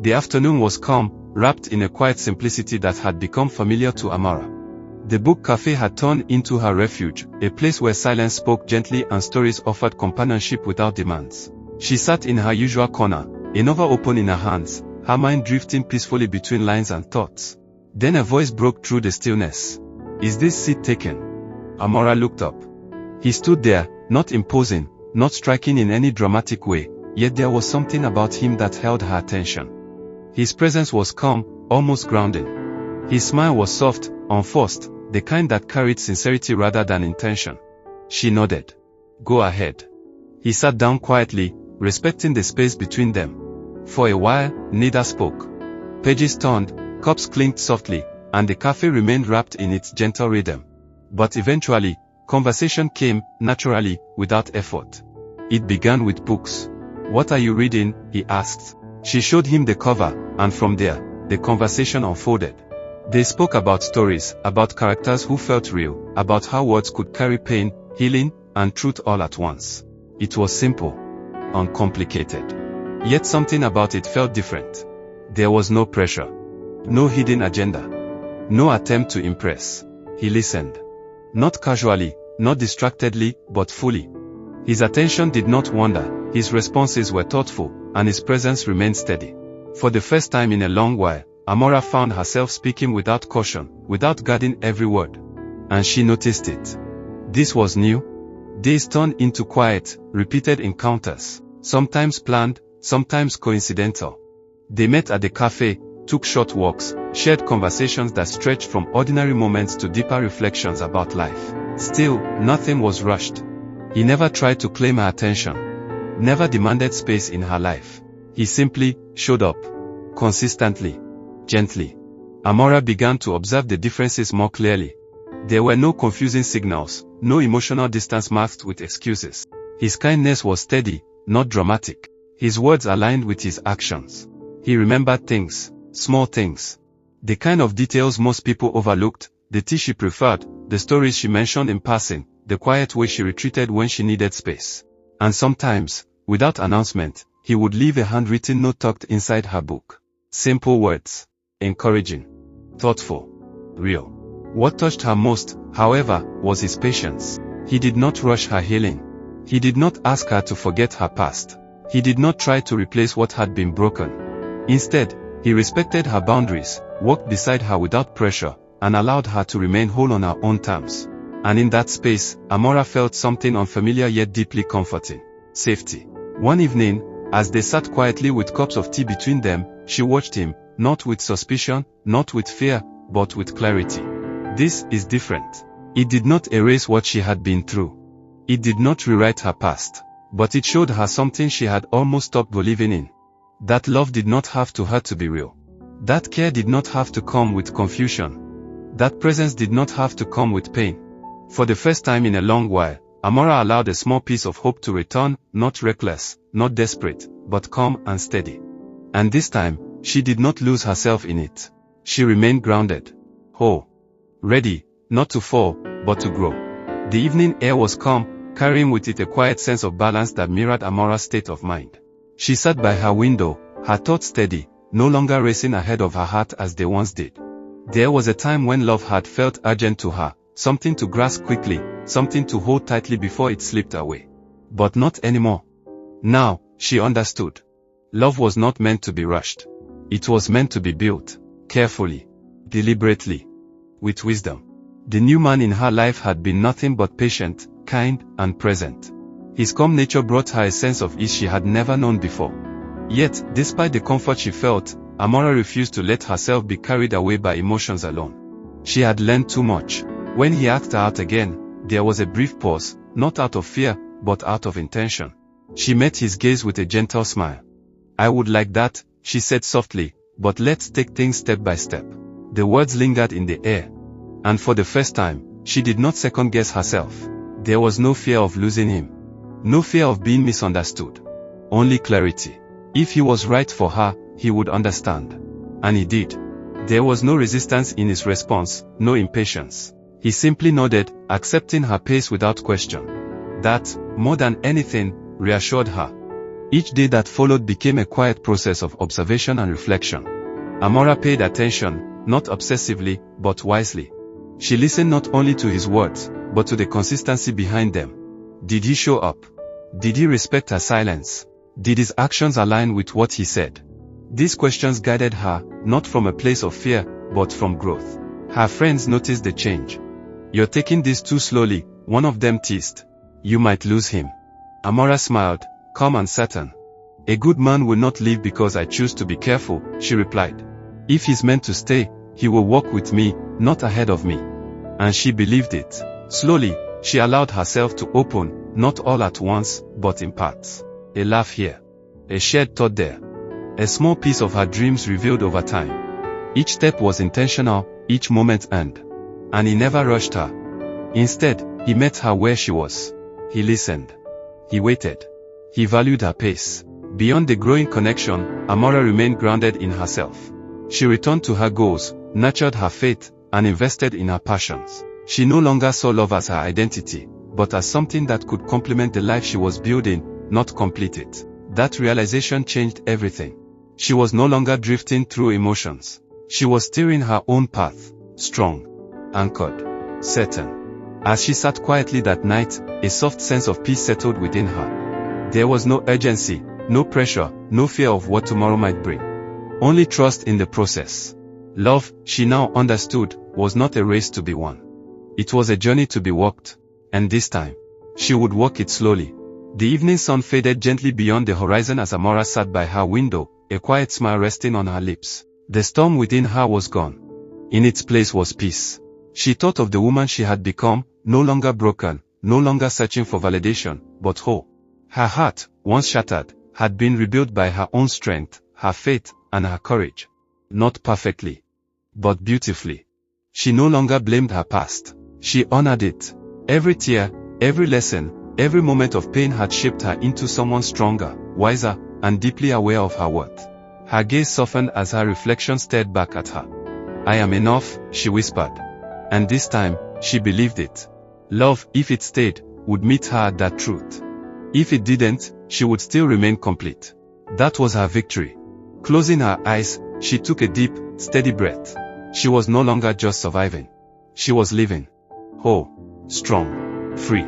The afternoon was calm, wrapped in a quiet simplicity that had become familiar to Amara. The book cafe had turned into her refuge, a place where silence spoke gently and stories offered companionship without demands. She sat in her usual corner, a novel open in her hands, her mind drifting peacefully between lines and thoughts. Then a voice broke through the stillness. "Is this seat taken?" Amara looked up. He stood there, not imposing, not striking in any dramatic way, yet there was something about him that held her attention. His presence was calm, almost grounding. His smile was soft, unforced, the kind that carried sincerity rather than intention. She nodded. "Go ahead." He sat down quietly, respecting the space between them. For a while, neither spoke. Pages turned, cups clinked softly, and the cafe remained wrapped in its gentle rhythm. But eventually, conversation came, naturally, without effort. It began with books. "What are you reading?" he asked. She showed him the cover, and from there, the conversation unfolded. They spoke about stories, about characters who felt real, about how words could carry pain, healing, and truth all at once. It was simple, uncomplicated. Yet something about it felt different. There was no pressure, no hidden agenda, no attempt to impress. He listened. Not casually, not distractedly, but fully. His attention did not wander, his responses were thoughtful, and his presence remained steady. For the first time in a long while, Amara found herself speaking without caution, without guarding every word. And she noticed it. This was new. Days turned into quiet, repeated encounters, sometimes planned, sometimes coincidental. They met at the cafe, took short walks, shared conversations that stretched from ordinary moments to deeper reflections about life. Still, nothing was rushed. He never tried to claim her attention, never demanded space in her life. He simply showed up, consistently, gently. Amara began to observe the differences more clearly. There were no confusing signals, no emotional distance masked with excuses. His kindness was steady, not dramatic. His words aligned with his actions. He remembered things, small things. The kind of details most people overlooked, the tea she preferred, the stories she mentioned in passing, the quiet way she retreated when she needed space. And sometimes, without announcement, he would leave a handwritten note tucked inside her book. Simple words. Encouraging. Thoughtful. Real. What touched her most, however, was his patience. He did not rush her healing. He did not ask her to forget her past. He did not try to replace what had been broken. Instead, he respected her boundaries, walked beside her without pressure, and allowed her to remain whole on her own terms. And in that space, Amara felt something unfamiliar yet deeply comforting. Safety. One evening, as they sat quietly with cups of tea between them, she watched him, not with suspicion, not with fear, but with clarity. This is different. It did not erase what she had been through. It did not rewrite her past. But it showed her something she had almost stopped believing in. That love did not have to hurt to be real. That care did not have to come with confusion. That presence did not have to come with pain. For the first time in a long while, Amara allowed a small piece of hope to return, not reckless, not desperate, but calm and steady. And this time, she did not lose herself in it. She remained grounded, whole, ready, not to fall, but to grow. The evening air was calm, carrying with it a quiet sense of balance that mirrored Amara's state of mind. She sat by her window, her thoughts steady, no longer racing ahead of her heart as they once did. There was a time when love had felt urgent to her, something to grasp quickly, something to hold tightly before it slipped away. But not anymore. Now, she understood. Love was not meant to be rushed. It was meant to be built, carefully, deliberately, with wisdom. The new man in her life had been nothing but patient, kind, and present. His calm nature brought her a sense of ease she had never known before. Yet, despite the comfort she felt, Amara refused to let herself be carried away by emotions alone. She had learned too much. When he asked her out again, there was a brief pause, not out of fear, but out of intention. She met his gaze with a gentle smile. "I would like that," she said softly, "but let's take things step by step." The words lingered in the air. And for the first time, she did not second-guess herself. There was no fear of losing him. No fear of being misunderstood. Only clarity. If he was right for her, he would understand. And he did. There was no resistance in his response, no impatience. He simply nodded, accepting her pace without question. That, more than anything, reassured her. Each day that followed became a quiet process of observation and reflection. Amora paid attention, not obsessively, but wisely. She listened not only to his words, but to the consistency behind them. Did he show up? Did he respect her silence? Did his actions align with what he said? These questions guided her, not from a place of fear, but from growth. Her friends noticed the change. "You're taking this too slowly," one of them teased. "You might lose him." Amora smiled, calm and certain. "A good man will not leave because I choose to be careful," she replied. "If he's meant to stay, he will walk with me, not ahead of me." And she believed it. Slowly, she allowed herself to open, not all at once, but in parts. A laugh here. A shared thought there. A small piece of her dreams revealed over time. Each step was intentional, each moment earned. And he never rushed her. Instead, he met her where she was. He listened. He waited. He valued her pace. Beyond the growing connection, Amora remained grounded in herself. She returned to her goals, nurtured her faith, and invested in her passions. She no longer saw love as her identity, but as something that could complement the life she was building, not complete it. That realization changed everything. She was no longer drifting through emotions. She was steering her own path, strong, anchored, certain. As she sat quietly that night, a soft sense of peace settled within her. There was no urgency, no pressure, no fear of what tomorrow might bring. Only trust in the process. Love, she now understood, was not a race to be won. It was a journey to be walked, and this time, she would walk it slowly. The evening sun faded gently beyond the horizon as Amora sat by her window, a quiet smile resting on her lips. The storm within her was gone. In its place was peace. She thought of the woman she had become, no longer broken, no longer searching for validation, but whole. Her heart, once shattered, had been rebuilt by her own strength, her faith, and her courage. Not perfectly, but beautifully. She no longer blamed her past. She honored it. Every tear, every lesson, every moment of pain had shaped her into someone stronger, wiser, and deeply aware of her worth. Her gaze softened as her reflection stared back at her. "I am enough," she whispered. And this time, she believed it. Love, if it stayed, would meet her at that truth. If it didn't, she would still remain complete. That was her victory. Closing her eyes, she took a deep, steady breath. She was no longer just surviving. She was living. Whole, strong, free.